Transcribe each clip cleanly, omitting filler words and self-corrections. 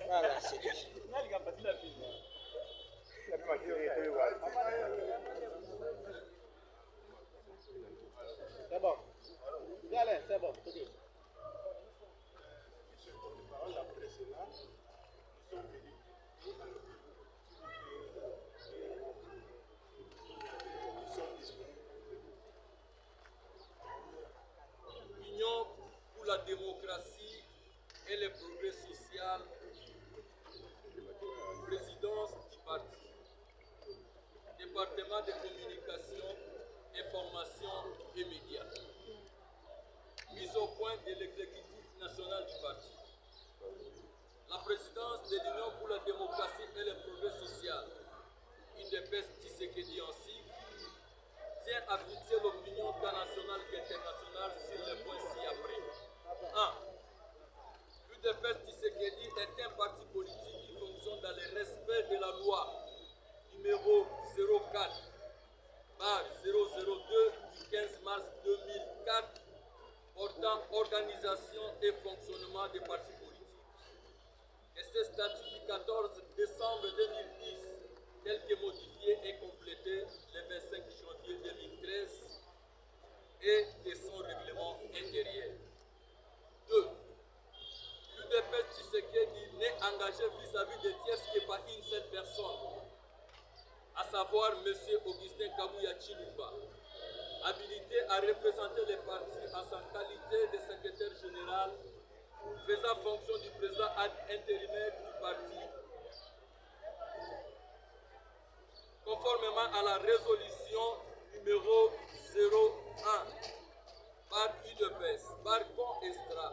Voilà, c'est déjà. C'est bon. Viens, Alain, c'est bon. Union pour la démocratie et le progrès social, présidence du parti, département de communication, information et médias, mise au point de l'exécutif national du parti. La présidence de l'Union pour la démocratie et le progrès social, UDPS Tshisekedi en sigle, tient à fixer l'opinion tant nationale qu'internationale sur les points ci-après. 1. L'UDPS Tshisekedi est un parti politique qui fonctionne dans le respect de la loi numéro 04/002 du 15 mars 2004 portant organisation et fonctionnement des partis politiques. Et ce statut du 14 décembre 2010, tel que modifié et complété le 25 janvier 2013 et de son règlement intérieur. 2. L'UDPS Tshisekedi n'est engagé vis-à-vis de tierces que par une seule personne, à savoir M. Augustin Kabuya Chilumba, habilité à représenter les partis en sa qualité de secrétaire général, faisant fonction du président intérimaire du parti, conformément à la résolution numéro 01 par UDPS, par Con Estra,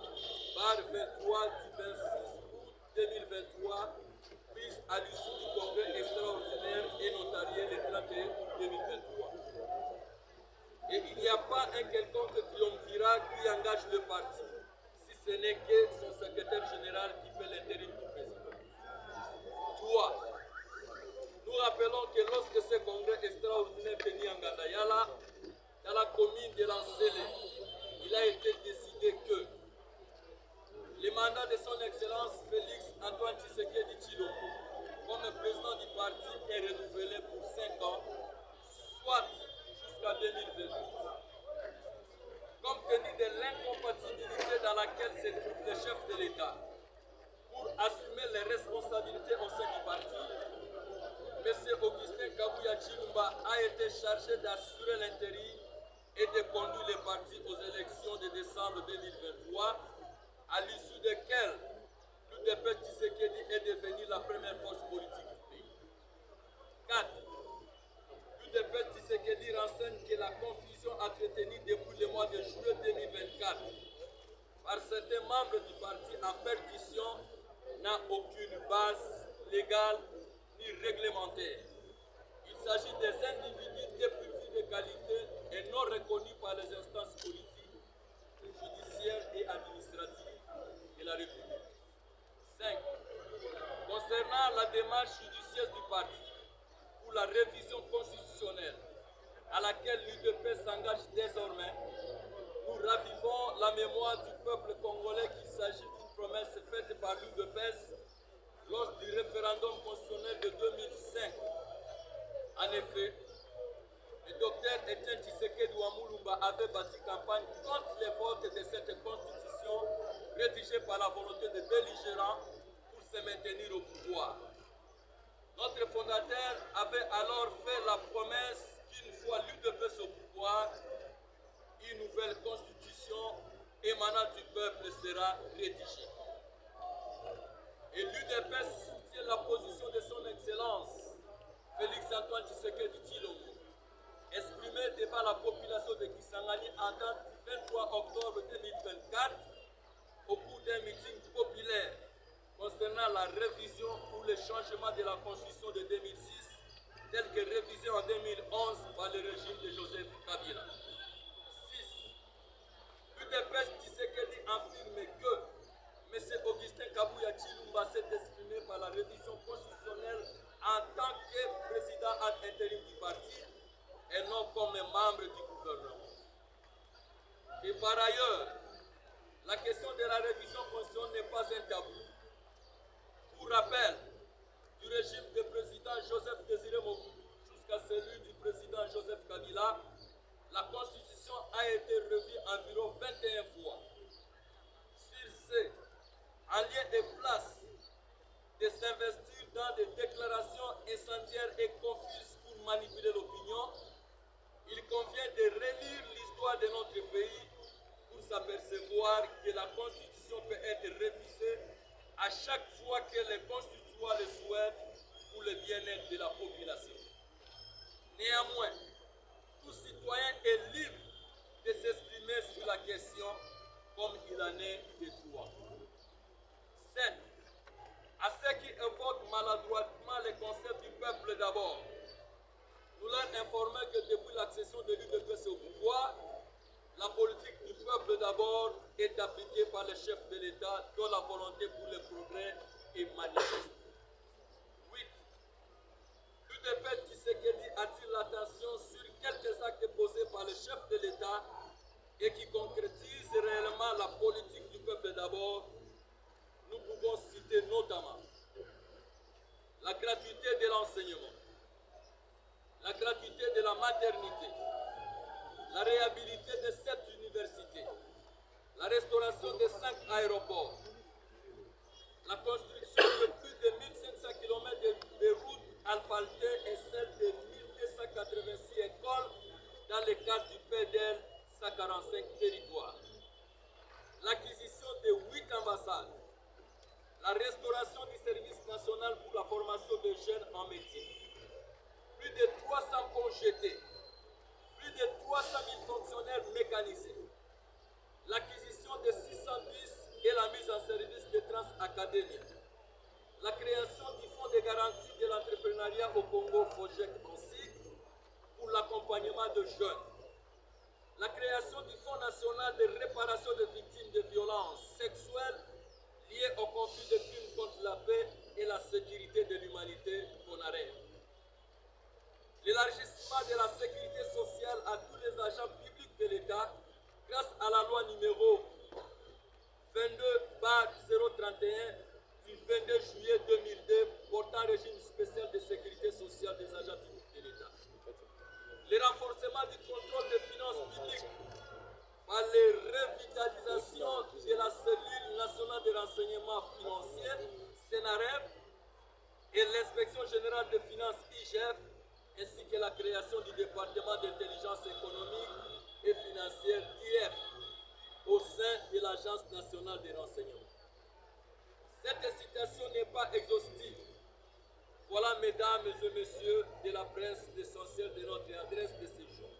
par 23 du 26 août 2023, prise à l'issue du congrès extraordinaire et notarié le 31 août 2023. Et il n'y a pas un quelconque triumvirat qui engage le parti, si ce n'est que son secrétaire général qui fait l'intérim du président. 3. Nous rappelons que lorsque ce congrès extraordinaire tenu en Gandayala, dans la commune de Lancélé, il a été décidé que le mandat de son Excellence Félix Antoine Tshisekedi Tshilombo comme président du parti est renouvelé pour 5 ans, soit jusqu'à 2028. Compte tenu de l'incompatibilité dans laquelle se trouve le chef de l'État pour assumer les responsabilités au sein du parti, M. Augustin Kabuya Chilumba a été chargé d'assurer l'intérim et de conduire le parti aux élections de décembre 2023, à l'issue desquelles l'UDPS Tshisekedi est devenu la première force politique du pays. 4. L'UDPS Tshisekedi renseigne que la confusion entretenue depuis le mois de juillet 2024 par certains membres du parti en perdition n'a aucune base légale ni réglementaire. Il s'agit des individus dépourvus de qualité et non reconnus par les instances politiques, judiciaires et administratives de la République. 5. Concernant la démarche judiciaire du parti pour la révision constitutionnelle à laquelle l'UDPS s'engage désormais, nous ravivons la mémoire du peuple congolais qu'il s'agit d'une promesse faite par l'UDPS lors du référendum constitutionnel de 2005. En effet, le docteur Etienne Tshisekedi Wamulumba avait bâti campagne contre les votes de cette constitution rédigée par la volonté des belligérants pour se maintenir au pouvoir. Notre fondateur avait alors fait la promesse qu'une fois l'UDPS au pouvoir, une nouvelle constitution émanant du peuple sera rédigée. Et l'UDPS soutient la position de son Excellence Félix Antoine Tshisekedi Tshilombo, exprimée devant la population de Kisangani en date du 23 octobre 2024 au cours d'un meeting populaire concernant la révision ou le changement de la Constitution de 2006, telle que révisée en 2011 par le régime de Joseph Kabila. 6. L'UDPS Tshisekedi affirme que M. Augustin Kabuya Chilumba s'est exprimé par la révision constitutionnelle en tant que président ad intérim du parti et non comme membre du gouvernement. Et par ailleurs, la question de la révision révision constitutionnelle n'est pas un tabou. Pour rappel, du régime du président Joseph Désiré Mobutu jusqu'à celui du président Joseph Kabila, la Constitution a été revue environ 21 fois. Sur ce, en lieu et place de s'investir dans des déclarations incendiaires et confuses pour manipuler l'opinion, il convient de relire l'histoire de notre pays pour s'apercevoir que la Constitution peut être révisée à chaque fois que les constituants le souhaitent pour le bien-être de la population. Néanmoins, tout citoyen est libre de s'exprimer sur la question comme il en est de droit. 7. À ceux qui évoquent maladroitement les concepts du peuple d'abord, nous leur informons que depuis l'accession de l'UDPS au pouvoir, la politique du peuple d'abord est appliquée par les chefs de l'État dont la volonté pour le progrès est manifeste. 8. L'UDPS Tshisekedi attire l'attention sur quelques actes posés par le chef de l'État et qui concrétisent réellement la politique du peuple d'abord. Nous pouvons citer notamment la gratuité de l'enseignement, la gratuité de la maternité, la réhabilité de 7 universités, la restauration de 5 aéroports, la construction de plus de 1500 km de routes asphaltées et celle de 1286 écoles dans le cadre du PDL 145 territoires, l'acquisition de 8 ambassades, la restauration du service national pour la formation de jeunes en métier, plus de 300 ponts jetés, plus de 300 000 fonctionnaires mécanisés, l'acquisition de 600 bus et la mise en service de Trans-Académie, la création du Fonds de garantie de l'entrepreneuriat au Congo FOGEC pour l'accompagnement de jeunes, la création du Fonds national de réparation des victimes de violences sexuelles liées au conflit de crimes contre la paix et la sécurité de l'humanité FONAREF. L'élargissement de la sécurité sociale à tous les agents publics de l'État grâce à la loi numéro 22/031 du 22 juillet 2002 portant régime spécial de sécurité sociale des agents publics de l'État. Le renforcement du contrôle des finances publiques par les revitalisations de la cellule nationale de renseignement financier, CNRF, et l'inspection générale des finances IGF, ainsi que la création du département d'intelligence économique et financière DIF au sein de l'Agence nationale des renseignements. Cette citation n'est pas exhaustive. Voilà, mesdames et messieurs de la presse, l'essentiel de notre adresse de ces jours.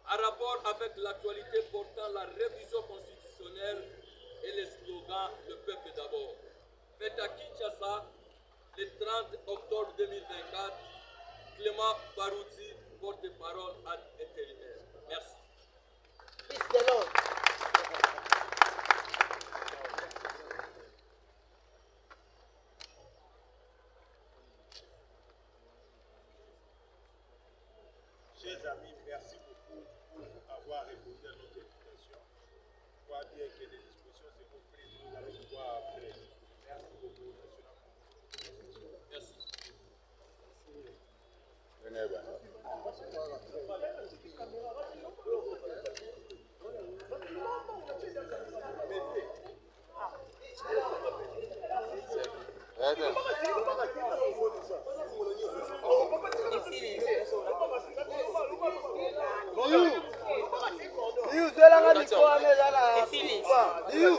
En rapport avec l'actualité portant la révision constitutionnelle et les slogans « Le peuple d'abord », fait à Kinshasa le 30 octobre 2024, Clément Barouti, porte-parole ad intérimaire. Merci. Chers amis, merci beaucoup pour avoir répondu à notre invitation. Je crois bien que les dispositions seront prises. Nous allons voir après. Merci beaucoup. Merci. Dieu,